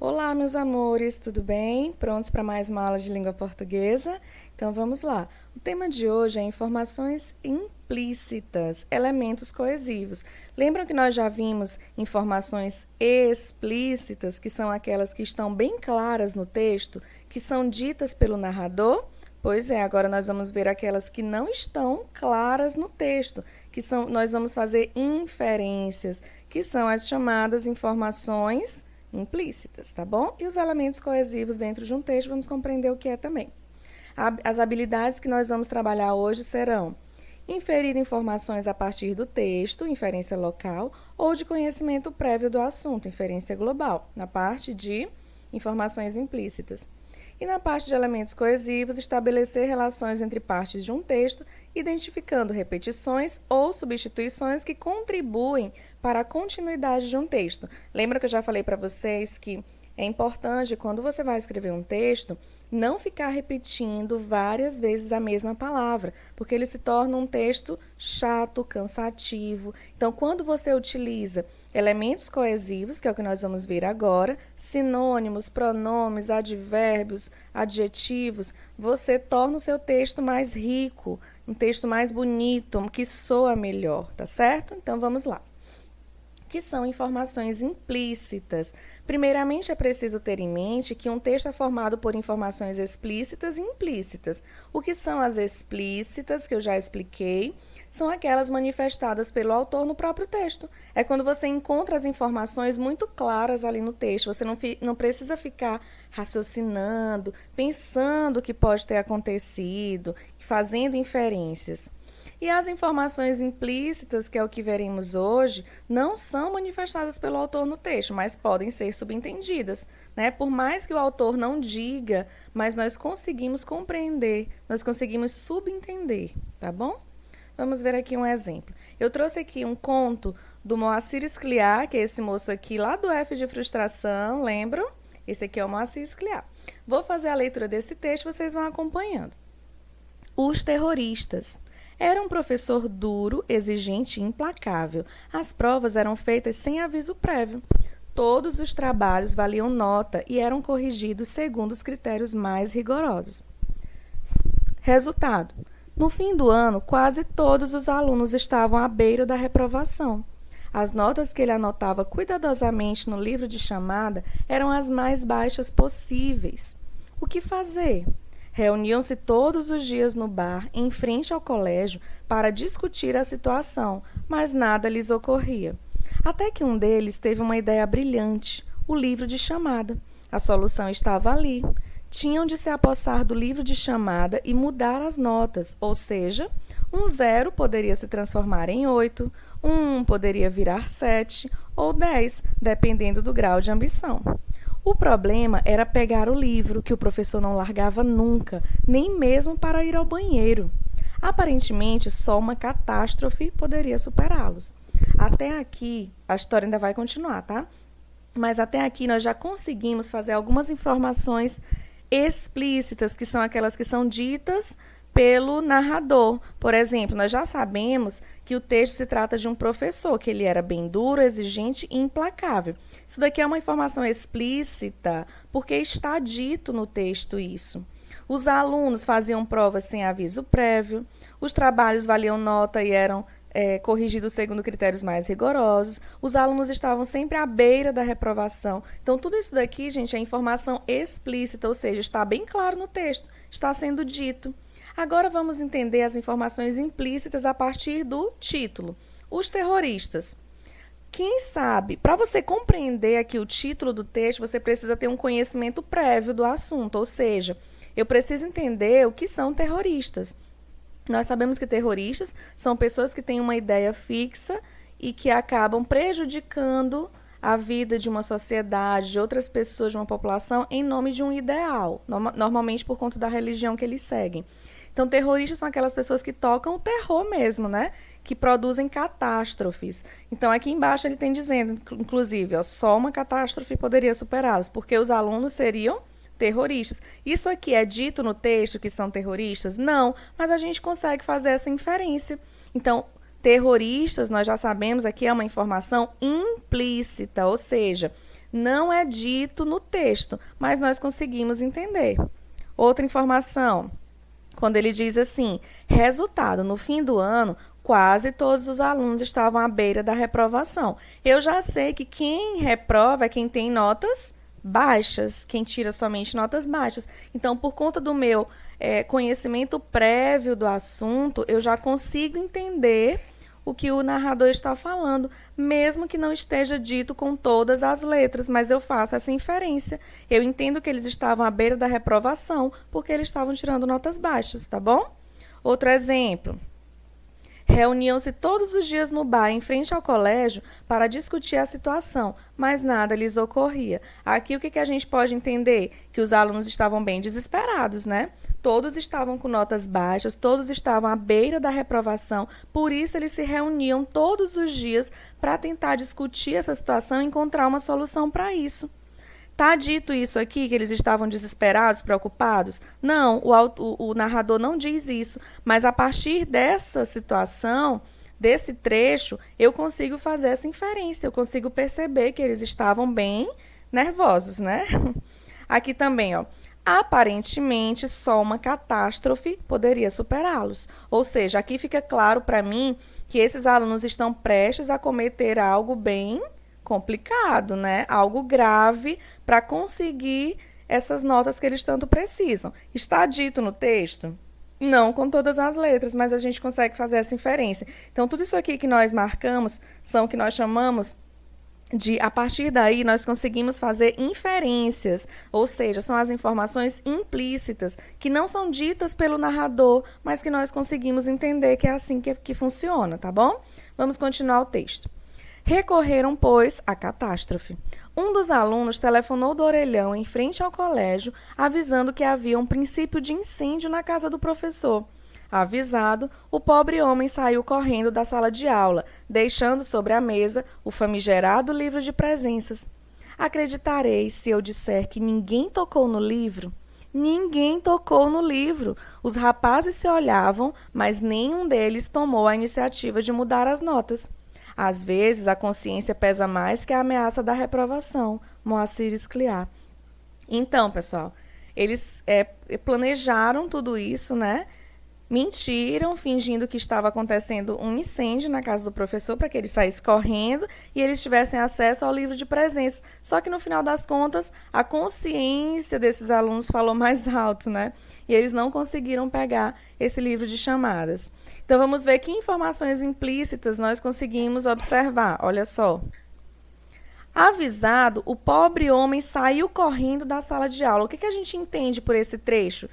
Olá, meus amores, tudo bem? Prontos para mais uma aula de língua portuguesa? Então vamos lá. O tema de hoje é informações implícitas, elementos coesivos. Lembram que nós já vimos informações explícitas, que são aquelas que estão bem claras no texto, que são ditas pelo narrador? Pois é, agora nós vamos ver aquelas que não estão claras no texto, nós vamos fazer inferências, que são as chamadas informações implícitas, tá bom? E os elementos coesivos dentro de um texto, vamos compreender o que é também. As habilidades que nós vamos trabalhar hoje serão inferir informações a partir do texto, inferência local, ou de conhecimento prévio do assunto, inferência global, na parte de informações implícitas. E na parte de elementos coesivos, estabelecer relações entre partes de um texto, identificando repetições ou substituições que contribuem para a continuidade de um texto. Lembra que eu já falei para vocês que é importante, quando você vai escrever um texto, não ficar repetindo várias vezes a mesma palavra, porque ele se torna um texto chato, cansativo. Então, quando você utiliza elementos coesivos, que é o que nós vamos ver agora, sinônimos, pronomes, advérbios, adjetivos, você torna o seu texto mais rico, um texto mais bonito, que soa melhor, tá certo? Então, vamos lá. Que são informações implícitas. Primeiramente, é preciso ter em mente que um texto é formado por informações explícitas e implícitas. O que são as explícitas, que eu já expliquei, são aquelas manifestadas pelo autor no próprio texto. É quando você encontra as informações muito claras ali no texto. Você não precisa ficar raciocinando, pensando o que pode ter acontecido, fazendo inferências. E as informações implícitas, que é o que veremos hoje, não são manifestadas pelo autor no texto, mas podem ser subentendidas, né? Por mais que o autor não diga, mas nós conseguimos compreender, nós conseguimos subentender, tá bom? Vamos ver aqui um exemplo. Eu trouxe aqui um conto do Moacir Scliar, que é esse moço aqui lá do F de Frustração, lembram? Esse aqui é o Moacir Scliar. Vou fazer a leitura desse texto, vocês vão acompanhando. Os terroristas. Era um professor duro, exigente e implacável. As provas eram feitas sem aviso prévio. Todos os trabalhos valiam nota e eram corrigidos segundo os critérios mais rigorosos. Resultado: no fim do ano, quase todos os alunos estavam à beira da reprovação. As notas que ele anotava cuidadosamente no livro de chamada eram as mais baixas possíveis. O que fazer? Reuniam-se todos os dias no bar, em frente ao colégio, para discutir a situação, mas nada lhes ocorria. Até que um deles teve uma ideia brilhante: o livro de chamada. A solução estava ali. Tinham de se apossar do livro de chamada e mudar as notas, ou seja, um 0 poderia se transformar em 8, um 1 poderia virar 7 ou 10, dependendo do grau de ambição. O problema era pegar o livro, que o professor não largava nunca, nem mesmo para ir ao banheiro. Aparentemente, só uma catástrofe poderia superá-los. Até aqui, a história ainda vai continuar, tá? Mas até aqui nós já conseguimos fazer algumas informações explícitas, que são aquelas que são ditas pelo narrador. Por exemplo, nós já sabemos que o texto se trata de um professor, que ele era bem duro, exigente e implacável. Isso daqui é uma informação explícita, porque está dito no texto isso. Os alunos faziam provas sem aviso prévio, os trabalhos valiam nota e eram corrigidos segundo critérios mais rigorosos, os alunos estavam sempre à beira da reprovação. Então, tudo isso daqui, gente, é informação explícita, ou seja, está bem claro no texto, está sendo dito. Agora vamos entender as informações implícitas a partir do título. Os terroristas. Quem sabe, para você compreender aqui o título do texto, você precisa ter um conhecimento prévio do assunto, ou seja, eu preciso entender o que são terroristas. Nós sabemos que terroristas são pessoas que têm uma ideia fixa e que acabam prejudicando a vida de uma sociedade, de outras pessoas, de uma população, em nome de um ideal, normalmente por conta da religião que eles seguem. Então, terroristas são aquelas pessoas que tocam o terror mesmo, né? Que produzem catástrofes. Então, aqui embaixo ele tem dizendo, inclusive, ó, só uma catástrofe poderia superá-los, porque os alunos seriam terroristas. Isso aqui é dito no texto que são terroristas? Não, mas a gente consegue fazer essa inferência. Então, terroristas, nós já sabemos, aqui é uma informação implícita, ou seja, Não é dito no texto, mas nós conseguimos entender. Outra informação, quando ele diz assim, resultado, no fim do ano, quase todos os alunos estavam à beira da reprovação. Eu já sei que quem reprova é quem tem notas baixas, quem tira somente notas baixas. Então, por conta do meu conhecimento prévio do assunto, eu já consigo entender o que o narrador está falando, mesmo que não esteja dito com todas as letras, mas eu faço essa inferência. Eu entendo que eles estavam à beira da reprovação, porque eles estavam tirando notas baixas, tá bom? Outro exemplo. Reuniam-se todos os dias no bar em frente ao colégio para discutir a situação, mas nada lhes ocorria. Aqui o que a gente pode entender? Que os alunos estavam bem desesperados, né? Todos estavam com notas baixas, todos estavam à beira da reprovação, por isso eles se reuniam todos os dias para tentar discutir essa situação e encontrar uma solução para isso. Tá dito isso aqui, que eles estavam desesperados, preocupados? Não, o narrador não diz isso, mas a partir dessa situação, desse trecho, eu consigo fazer essa inferência, eu consigo perceber que eles estavam bem nervosos, né? Aqui também, ó. Aparentemente, só uma catástrofe poderia superá-los. Ou seja, aqui fica claro para mim que esses alunos estão prestes a cometer algo bem complicado, né? Algo grave para conseguir essas notas que eles tanto precisam. Está dito no texto? Não com todas as letras, mas a gente consegue fazer essa inferência. Então, tudo isso aqui que nós marcamos são o que nós chamamos de, a partir daí, nós conseguimos fazer inferências, ou seja, são as informações implícitas, que não são ditas pelo narrador, mas que nós conseguimos entender que é assim que funciona, tá bom? Vamos continuar o texto. Recorreram, pois, à catástrofe. Um dos alunos telefonou do orelhão em frente ao colégio, avisando que havia um princípio de incêndio na casa do professor. Avisado, o pobre homem saiu correndo da sala de aula, deixando sobre a mesa o famigerado livro de presenças. Acreditareis se eu disser que ninguém tocou no livro? Ninguém tocou no livro. Os rapazes se olhavam, mas nenhum deles tomou a iniciativa de mudar as notas. Às vezes, a consciência pesa mais que a ameaça da reprovação. Moacir Scliar. Então, pessoal, eles planejaram tudo isso, né? Mentiram, fingindo que estava acontecendo um incêndio na casa do professor para que ele saísse correndo e eles tivessem acesso ao livro de presenças. Só que, no final das contas, a consciência desses alunos falou mais alto, né? E eles não conseguiram pegar esse livro de chamadas. Então, vamos ver que informações implícitas nós conseguimos observar. Olha só. Avisado, o pobre homem saiu correndo da sala de aula. O que a gente entende por esse trecho?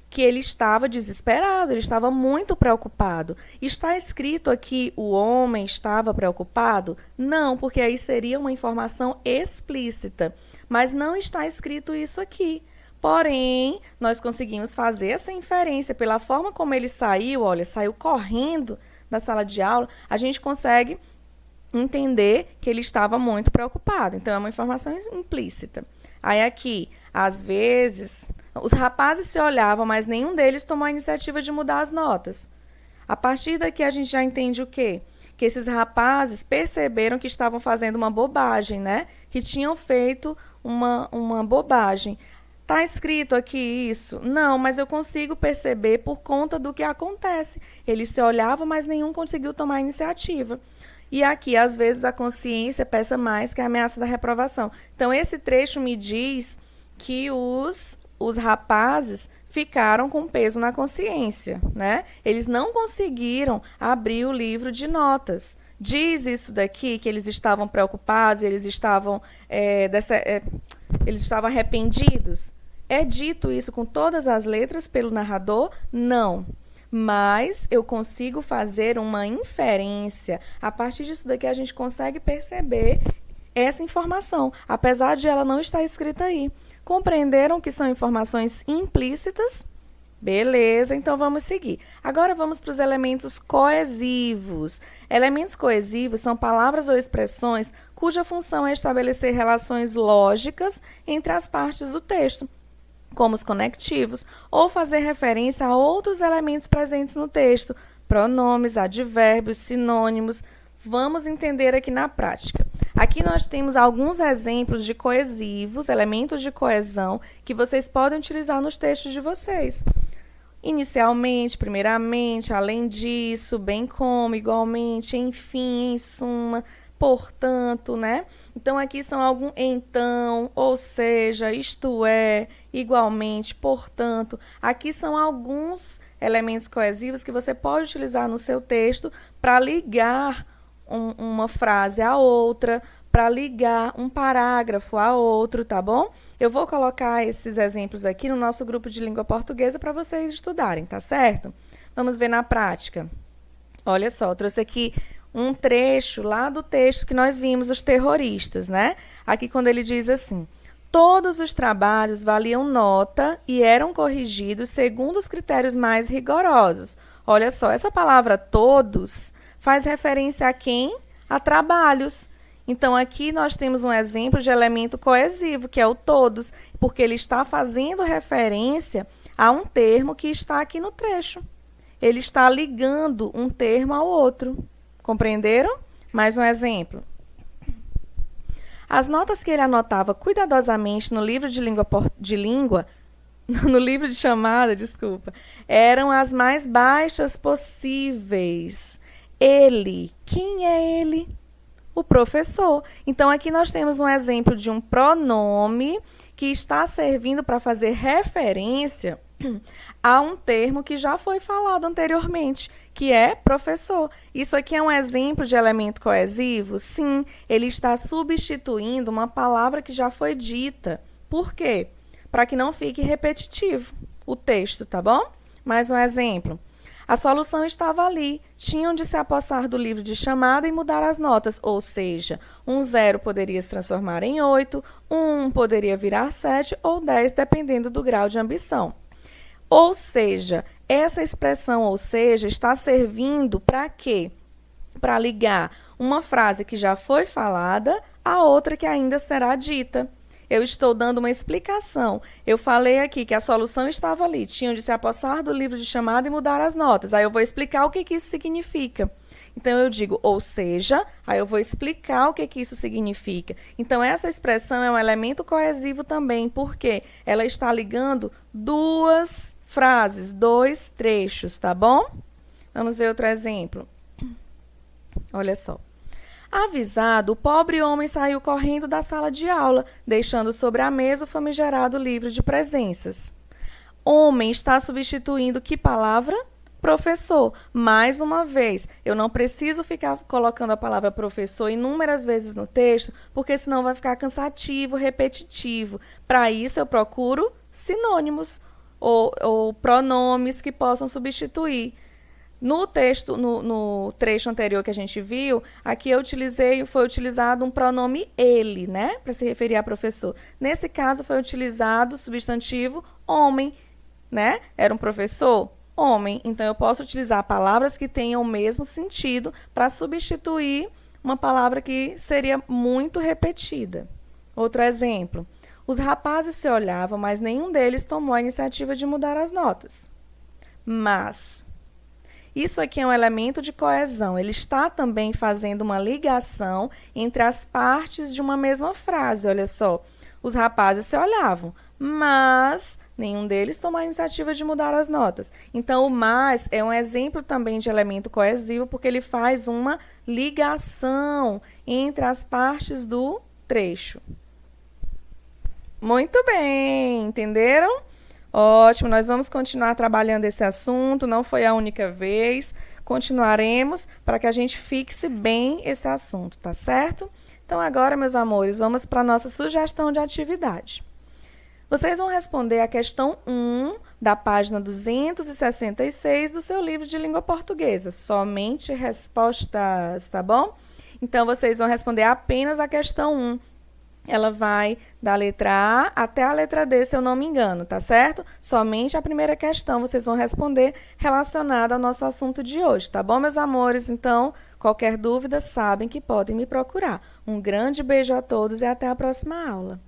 Que ele estava desesperado, ele estava muito preocupado. Está escrito aqui o homem estava preocupado? Não, porque aí seria uma informação explícita. Mas não está escrito isso aqui. Porém, nós conseguimos fazer essa inferência pela forma como ele saiu, olha, saiu correndo da sala de aula, a gente consegue entender que ele estava muito preocupado. Então, é uma informação implícita. Aí aqui, às vezes, os rapazes se olhavam, mas nenhum deles tomou a iniciativa de mudar as notas. A partir daqui, a gente já entende o quê? Que esses rapazes perceberam que estavam fazendo uma bobagem, né? Que tinham feito uma bobagem. Está escrito aqui isso? Não, mas eu consigo perceber por conta do que acontece. Eles se olhavam, mas nenhum conseguiu tomar a iniciativa. E aqui, às vezes, a consciência pesa mais que a ameaça da reprovação. Então, esse trecho me diz que os rapazes ficaram com peso na consciência, né? Eles não conseguiram abrir o livro de notas. Diz isso daqui, que eles estavam preocupados, eles estavam arrependidos? É dito isso com todas as letras pelo narrador? Não. Mas eu consigo fazer uma inferência. A partir disso daqui, a gente consegue perceber essa informação, apesar de ela não estar escrita aí. Compreenderam que são informações implícitas? Beleza, então vamos seguir. Agora vamos para os elementos coesivos. Elementos coesivos são palavras ou expressões cuja função é estabelecer relações lógicas entre as partes do texto, como os conectivos, ou fazer referência a outros elementos presentes no texto, pronomes, advérbios, sinônimos. Vamos entender aqui na prática. Aqui nós temos alguns exemplos de coesivos, elementos de coesão, que vocês podem utilizar nos textos de vocês. Inicialmente, primeiramente, além disso, bem como, igualmente, enfim, em suma, portanto, né? Então, aqui são alguns então, ou seja, isto é, igualmente, portanto. Aqui são alguns elementos coesivos que você pode utilizar no seu texto para ligar uma frase a outra, para ligar um parágrafo a outro, tá bom? Eu vou colocar esses exemplos aqui no nosso grupo de língua portuguesa para vocês estudarem, tá certo? Vamos ver na prática. Olha só, eu trouxe aqui um trecho lá do texto que nós vimos, os terroristas, né? Aqui quando ele diz assim: todos os trabalhos valiam nota e eram corrigidos segundo os critérios mais rigorosos. Olha só, essa palavra todos faz referência a quem? A trabalhos. Então, aqui nós temos um exemplo de elemento coesivo, que é o todos, porque ele está fazendo referência a um termo que está aqui no trecho. Ele está ligando um termo ao outro. Compreenderam? Mais um exemplo. As notas que ele anotava cuidadosamente no livro no livro de chamada, desculpa, eram as mais baixas possíveis. Ele, quem é ele? O professor. Então, aqui nós temos um exemplo de um pronome que está servindo para fazer referência a um termo que já foi falado anteriormente, que é professor. Isso aqui é um exemplo de elemento coesivo? Sim, ele está substituindo uma palavra que já foi dita. Por quê? Para que não fique repetitivo o texto, tá bom? Mais um exemplo. A solução estava ali. Tinham de se apossar do livro de chamada e mudar as notas, ou seja, um 0 poderia se transformar em 8, um 1 poderia virar 7 ou 10, dependendo do grau de ambição. Ou seja, essa expressão ou seja está servindo para quê? Para ligar uma frase que já foi falada a outra que ainda será dita. Eu estou dando uma explicação. Eu falei aqui que a solução estava ali. Tinham de se apossar do livro de chamada e mudar as notas. Aí eu vou explicar o que isso significa. Então, eu digo, ou seja, aí eu vou explicar o que isso significa. Então, essa expressão é um elemento coesivo também, porque ela está ligando duas frases, dois trechos, tá bom? Vamos ver outro exemplo. Olha só. Avisado, o pobre homem saiu correndo da sala de aula, deixando sobre a mesa o famigerado livro de presenças. Homem está substituindo que palavra? Professor. Mais uma vez, eu não preciso ficar colocando a palavra professor inúmeras vezes no texto, porque senão vai ficar cansativo, repetitivo. Para isso, eu procuro sinônimos ou pronomes que possam substituir. No texto, no trecho anterior que a gente viu, aqui foi utilizado um pronome ele, né? Para se referir a professor. Nesse caso, foi utilizado o substantivo homem, né? Era um professor? Homem. Então, eu posso utilizar palavras que tenham o mesmo sentido para substituir uma palavra que seria muito repetida. Outro exemplo. Os rapazes se olhavam, mas nenhum deles tomou a iniciativa de mudar as notas. Mas isso aqui é um elemento de coesão. Ele está também fazendo uma ligação entre as partes de uma mesma frase. Olha só, os rapazes se olhavam, mas nenhum deles tomou a iniciativa de mudar as notas. Então, o mas é um exemplo também de elemento coesivo, porque ele faz uma ligação entre as partes do trecho. Muito bem, entenderam? Ótimo, nós vamos continuar trabalhando esse assunto, não foi a única vez, continuaremos para que a gente fixe bem esse assunto, tá certo? Então, agora, meus amores, vamos para a nossa sugestão de atividade. Vocês vão responder a questão 1 da página 266 do seu livro de língua portuguesa, somente respostas, tá bom? Então, vocês vão responder apenas a questão 1. Ela vai da letra A até a letra D, se eu não me engano, tá certo? Somente a primeira questão vocês vão responder relacionada ao nosso assunto de hoje, tá bom, meus amores? Então, qualquer dúvida, sabem que podem me procurar. Um grande beijo a todos e até a próxima aula.